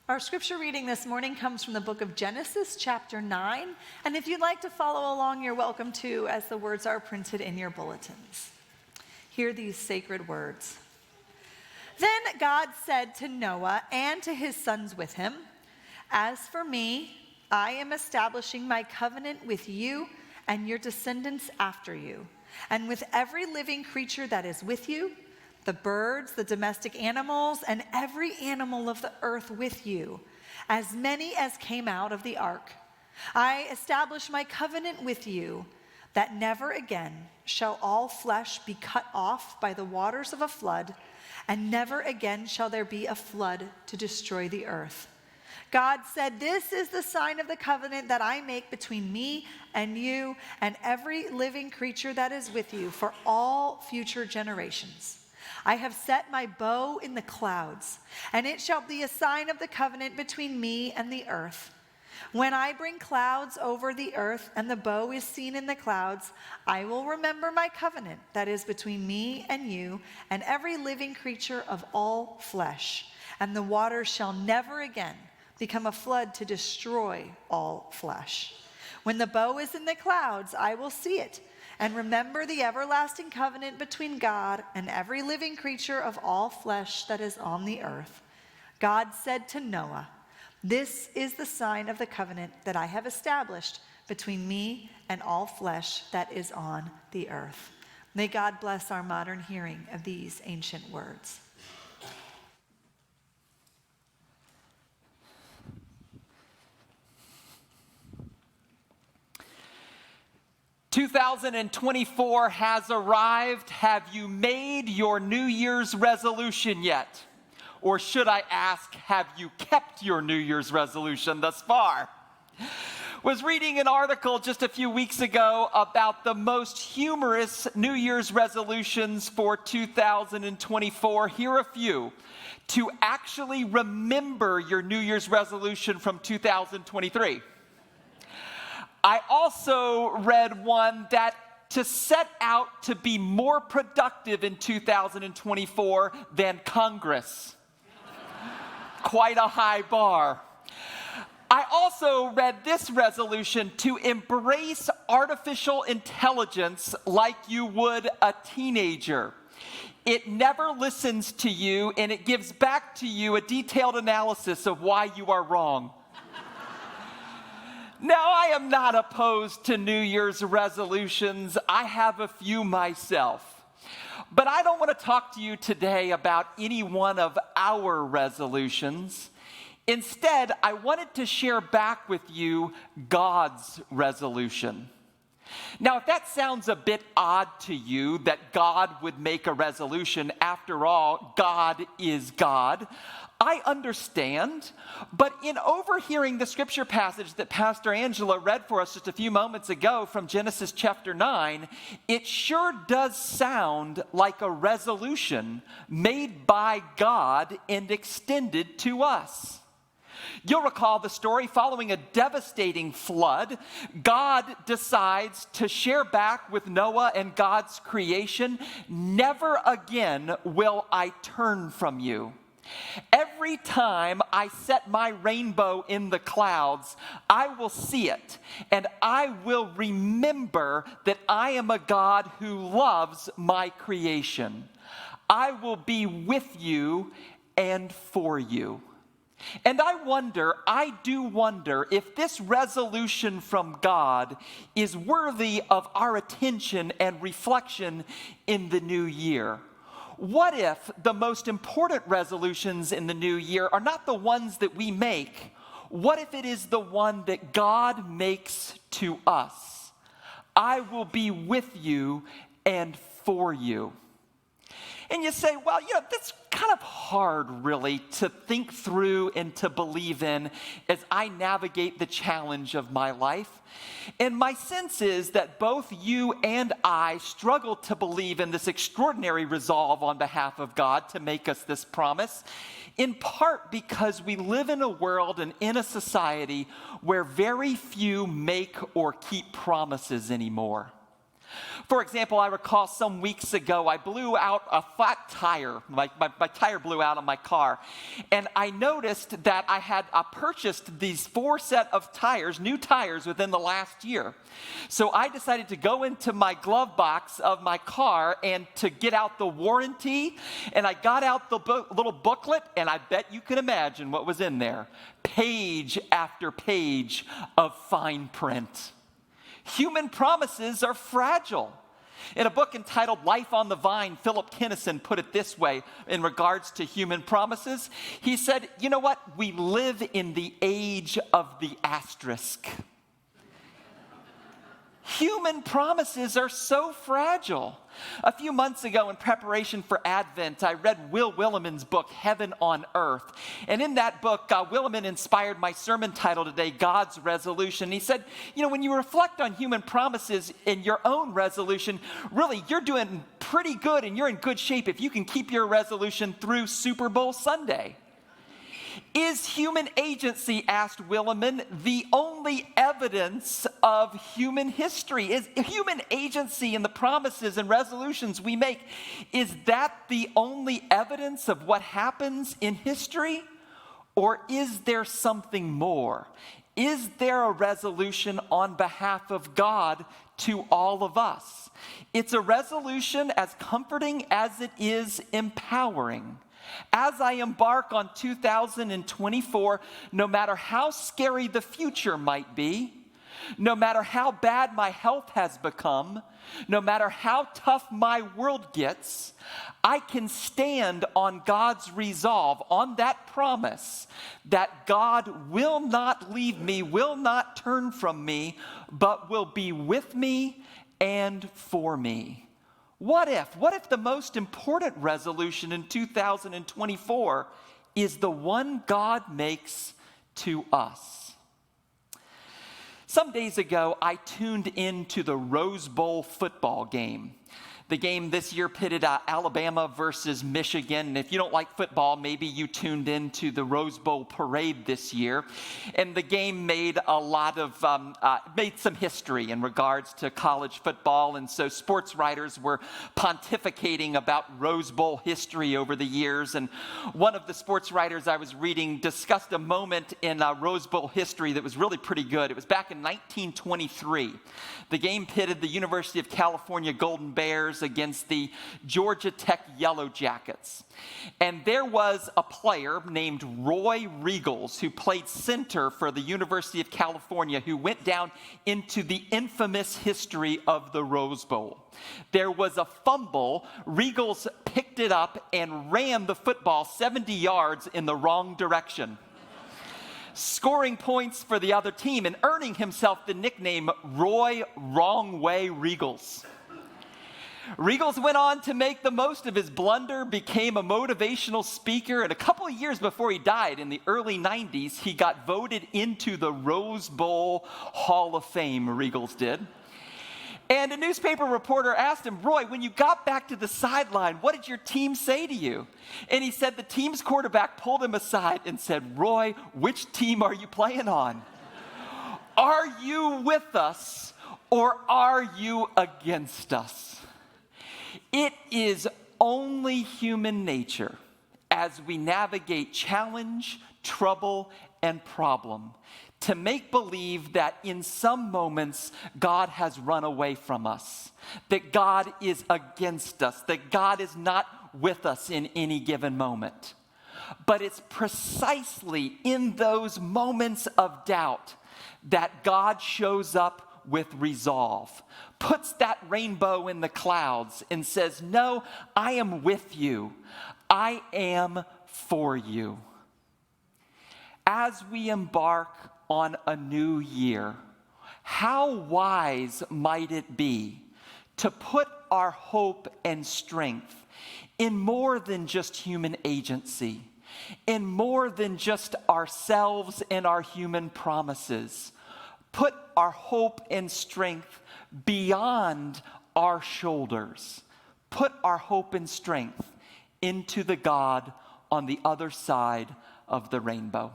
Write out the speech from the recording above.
Our scripture reading this morning comes from the book of Genesis, chapter 9. And if you'd like to follow along, you're welcome to, as the words are printed in your bulletins. Hear these sacred words. Then God said to Noah and to his sons with him, "As for me, I am establishing my covenant with you and your descendants after you, and with every living creature that is with you, the birds, the domestic animals, and every animal of the earth with you, as many as came out of the ark. I establish my covenant with you, that never again shall all flesh be cut off by the waters of a flood, and never again shall there be a flood to destroy the earth." God said, "This is the sign of the covenant that I make between me and you and every living creature that is with you for all future generations. I have set my bow in the clouds, and it shall be a sign of the covenant between me and the earth. When I bring clouds over the earth and the bow is seen in the clouds, I will remember my covenant that is between me and you and every living creature of all flesh, and the waters shall never again become a flood to destroy all flesh. When the bow is in the clouds, I will see it, and remember the everlasting covenant between God and every living creature of all flesh that is on the earth." God said to Noah, "This is the sign of the covenant that I have established between me and all flesh that is on the earth." May God bless our modern hearing of these ancient words. 2024 has arrived. Have you made your New Year's resolution yet? Or should I ask, have you kept your New Year's resolution thus far? Was reading an article just a few weeks ago about the most humorous New Year's resolutions for 2024. Here are a few. To actually remember your New Year's resolution from 2023. I also read one that to set out to be more productive in 2024 than Congress. Quite a high bar. I also read this resolution to embrace artificial intelligence like you would a teenager. It never listens to you, and it gives back to you a detailed analysis of why you are wrong. Now, I am not opposed to New Year's resolutions. I have a few myself. But I don't want to talk to you today about any one of our resolutions. Instead, I wanted to share back with you God's resolution. Now, if that sounds a bit odd to you, that God would make a resolution, after all, God is God, I understand. But in overhearing the scripture passage that Pastor Angela read for us just a few moments ago from Genesis chapter 9, it sure does sound like a resolution made by God and extended to us. You'll recall the story. Following a devastating flood, God decides to share back with Noah and God's creation, "Never again will I turn from you. Every time I set my rainbow in the clouds, I will see it, and I will remember that I am a God who loves my creation. I will be with you and for you." And I do wonder if this resolution from God is worthy of our attention and reflection in the new year. What if the most important resolutions in the new year are not the ones that we make? What if it is the one that God makes to us? "I will be with you and for you." And you say, well, that's kind of hard, really, to think through and to believe in as I navigate the challenge of my life. And my sense is that both you and I struggle to believe in this extraordinary resolve on behalf of God to make us this promise, in part because we live in a world and in a society where very few make or keep promises anymore. For example, I recall some weeks ago, I blew out a flat tire. My tire blew out on my car. And I noticed that I had purchased these 4 set of tires, new tires, within the last year. So I decided to go into my glove box of my car and to get out the warranty. And I got out the little booklet, and I bet you can imagine what was in there. Page after page of fine print. Human promises are fragile. In a book entitled Life on the Vine, Philip Kinnison put it this way in regards to human promises. He said, you know what? We live in the age of the asterisk. Human promises are so fragile. A few months ago, in preparation for Advent, I read Will Williman's book, Heaven on Earth. And in that book, Williman inspired my sermon title today, God's Resolution. He said, you know, when you reflect on human promises in your own resolution, really, you're doing pretty good and you're in good shape if you can keep your resolution through Super Bowl Sunday. Is human agency, asked Williman, the only evidence of human history? Is human agency in the promises and resolutions we make, is that the only evidence of what happens in history? Or is there something more? Is there a resolution on behalf of God to all of us? It's a resolution as comforting as it is empowering. As I embark on 2024, no matter how scary the future might be, no matter how bad my health has become, no matter how tough my world gets, I can stand on God's resolve, on that promise that God will not leave me, will not turn from me, but will be with me and for me. What if the most important resolution in 2024 is the one God makes to us? Some days ago, I tuned into the Rose Bowl football game. The game this year pitted Alabama versus Michigan. And if you don't like football, maybe you tuned into the Rose Bowl parade this year. And the game made made some history in regards to college football. And so sports writers were pontificating about Rose Bowl history over the years. And one of the sports writers I was reading discussed a moment in Rose Bowl history that was really pretty good. It was back in 1923. The game pitted the University of California Golden Bears against the Georgia Tech Yellow Jackets. And there was a player named Roy Riegels who played center for the University of California who went down into the infamous history of the Rose Bowl. There was a fumble. Riegels picked it up and ran the football 70 yards in the wrong direction, scoring points for the other team and earning himself the nickname Roy Wrong Way Riegels. Riegels went on to make the most of his blunder, became a motivational speaker, and a couple of years before he died, in the early 90s, he got voted into the Rose Bowl Hall of Fame, Riegels did. And a newspaper reporter asked him, Roy, when you got back to the sideline, what did your team say to you? And he said the team's quarterback pulled him aside and said, Roy, which team are you playing on? Are you with us or are you against us? It is only human nature as we navigate challenge, trouble, and problem to make believe that in some moments God has run away from us, that God is against us, that God is not with us in any given moment. But it's precisely in those moments of doubt that God shows up with resolve, puts that rainbow in the clouds and says, no, I am with you. I am for you. As we embark on a new year, how wise might it be to put our hope and strength in more than just human agency, in more than just ourselves and our human promises. Put our hope and strength beyond our shoulders. Put our hope and strength into the God on the other side of the rainbow.